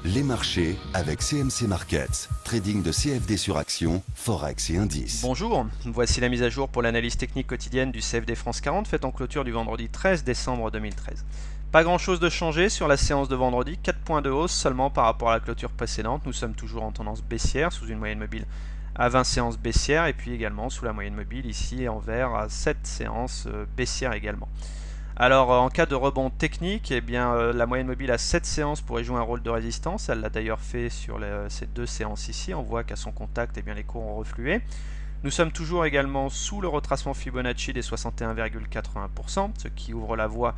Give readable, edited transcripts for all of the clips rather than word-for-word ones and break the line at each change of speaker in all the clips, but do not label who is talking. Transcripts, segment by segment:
Les marchés avec CMC Markets, trading de CFD sur action, Forex et indices.
Bonjour, voici la mise à jour pour l'analyse technique quotidienne du CFD France 40 faite en clôture du vendredi 13 décembre 2013. Pas grand chose de changé sur la séance de vendredi, 4 points de hausse seulement par rapport à la clôture précédente. Nous sommes toujours en tendance baissière sous une moyenne mobile à 20 séances baissières et puis également sous la moyenne mobile ici en vert à 7 séances baissières également. Alors en cas de rebond technique, eh bien, la moyenne mobile à 7 séances pourrait jouer un rôle de résistance. Elle l'a d'ailleurs fait sur ces deux séances ici. On voit qu'à son contact, eh bien, les cours ont reflué. Nous sommes toujours également sous le retracement Fibonacci des 61,80%, ce qui ouvre la voie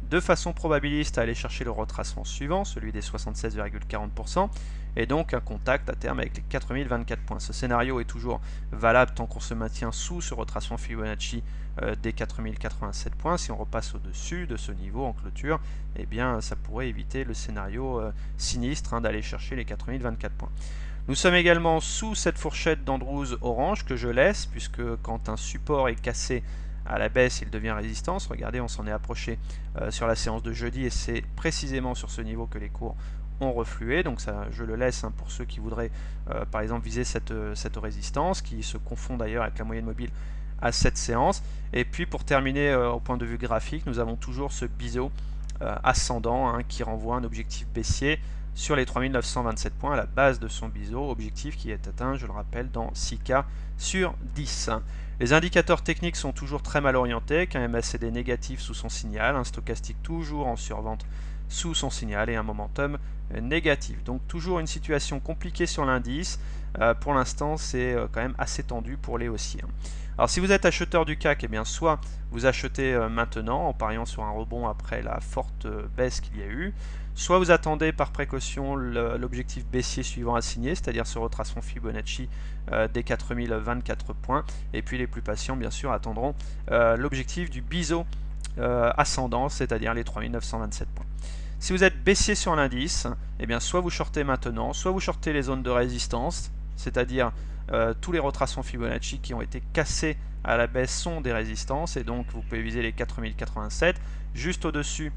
de façon probabiliste à aller chercher le retracement suivant, celui des 76,40%, et donc un contact à terme avec les 4024 points. Ce scénario est toujours valable tant qu'on se maintient sous ce retracement Fibonacci des 4087 points. Si on repasse au-dessus de ce niveau en clôture, eh bien ça pourrait éviter le scénario sinistre d'aller chercher les 4024 points. Nous sommes également sous cette fourchette d'Andrews orange que je laisse, puisque quand un support est cassé à la baisse, il devient résistance. Regardez, on s'en est approché sur la séance de jeudi et c'est précisément sur ce niveau que les cours ont reflué. Donc ça, je le laisse pour ceux qui voudraient par exemple viser cette résistance, qui se confond d'ailleurs avec la moyenne mobile à cette séance. Et puis pour terminer au point de vue graphique, nous avons toujours ce biseau ascendant qui renvoie un objectif baissier sur les 3927 points à la base de son biseau, objectif qui est atteint, je le rappelle, dans 6K sur 10. Les indicateurs techniques sont toujours très mal orientés, qu'un MACD négatif sous son signal, un stochastique toujours en survente sous son signal et un momentum négatif. Donc toujours une situation compliquée sur l'indice. Pour l'instant, c'est quand même assez tendu pour les haussiers. Alors si vous êtes acheteur du CAC, eh bien soit vous achetez maintenant en pariant sur un rebond après la forte baisse qu'il y a eu, soit vous attendez par précaution l'objectif baissier suivant à signer, c'est-à-dire ce retracement Fibonacci des 4024 points, et puis les plus patients bien sûr attendront l'objectif du biseau ascendant, c'est-à-dire les 3927 points. Si vous êtes baissier sur l'indice, eh bien soit vous shortez maintenant, soit vous shortez les zones de résistance, c'est-à-dire tous les retracements Fibonacci qui ont été cassés à la baisse sont des résistances, et donc vous pouvez viser les 4087. Juste au-dessus,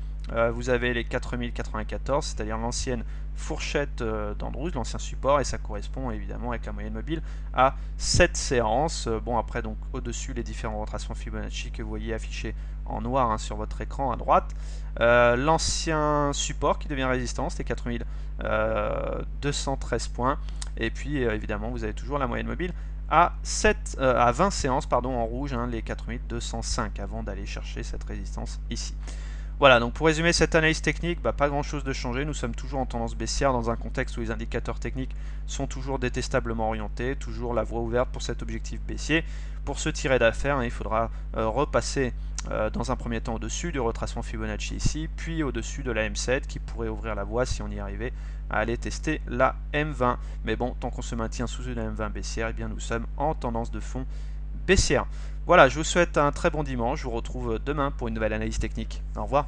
vous avez les 4094, c'est-à-dire l'ancienne fourchette d'Andrews, l'ancien support, et ça correspond évidemment avec la moyenne mobile à 7 séances. Bon, après, donc au-dessus, les différents retracements Fibonacci que vous voyez affichés en noir sur votre écran à droite. L'ancien support qui devient résistance, les 4213 points. Et puis évidemment, vous avez toujours la moyenne mobile à 20 séances en rouge, les 4205, avant d'aller chercher cette résistance ici. Voilà, donc pour résumer cette analyse technique, pas grand chose de changé. Nous sommes toujours en tendance baissière dans un contexte où les indicateurs techniques sont toujours détestablement orientés, toujours la voie ouverte pour cet objectif baissier. Pour se tirer d'affaire, il faudra repasser dans un premier temps au-dessus du retracement Fibonacci ici, puis au-dessus de la M7 qui pourrait ouvrir la voie si on y arrivait à aller tester la M20. Mais bon, tant qu'on se maintient sous une M20 baissière, eh bien nous sommes en tendance de fond baissière. Voilà, je vous souhaite un très bon dimanche. Je vous retrouve demain pour une nouvelle analyse technique. Au revoir.